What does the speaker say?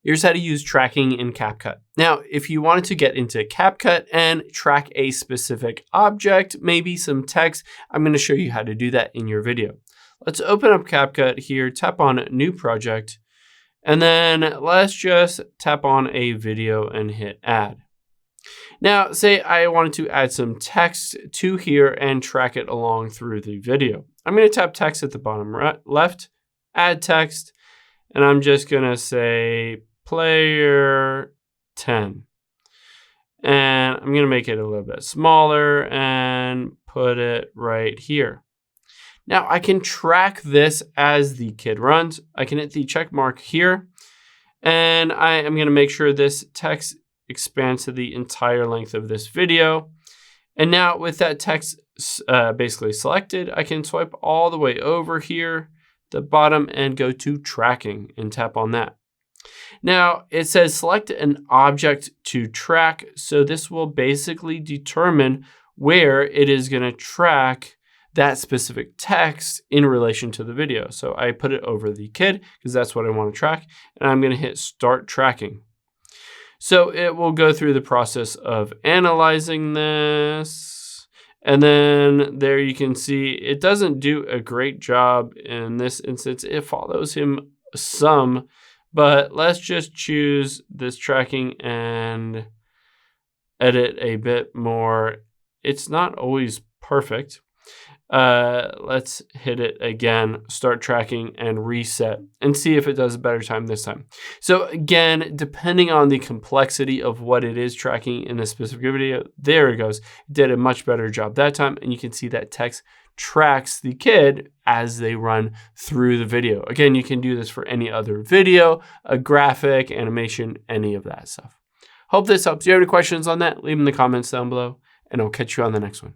Here's how to use tracking in CapCut. Now, if you wanted to get into CapCut and track a specific object, maybe some text, I'm going to show you how to do that in your video. Let's open up CapCut here, tap on New Project, and then let's just tap on a video and hit Add. Now, say I wanted to add some text to here and track it along through the video. I'm going to tap text at the bottom left, add text, and I'm just going to say player 10. And I'm going to make it a little bit smaller and put it right here. Now I can track this as the kid runs. I can hit the check mark here, and I am going to make sure this text expands to the entire length of this video. And now with that text basically selected, I can swipe all the way over here, the bottom, and go to tracking and tap on that. Now it says select an object to track. So this will basically determine where it is going to track that specific text in relation to the video. So I put it over the kid because that's what I want to track. And I'm going to hit start tracking. So it will go through the process of analyzing this. And then there you can see it doesn't do a great job in this instance. It follows him some, but let's just choose this tracking and edit a bit more. It's not always perfect. Let's hit it again, start tracking and reset and see if it does a better time this time. So again, depending on the complexity of what it is tracking in this specific video, there it goes. It did a much better job that time. And you can see that text tracks the kid as they run through the video. Again, you can do this for any other video, a graphic, animation, any of that stuff. Hope this helps. If you have any questions on that, leave them in the comments down below, and I'll catch you on the next one.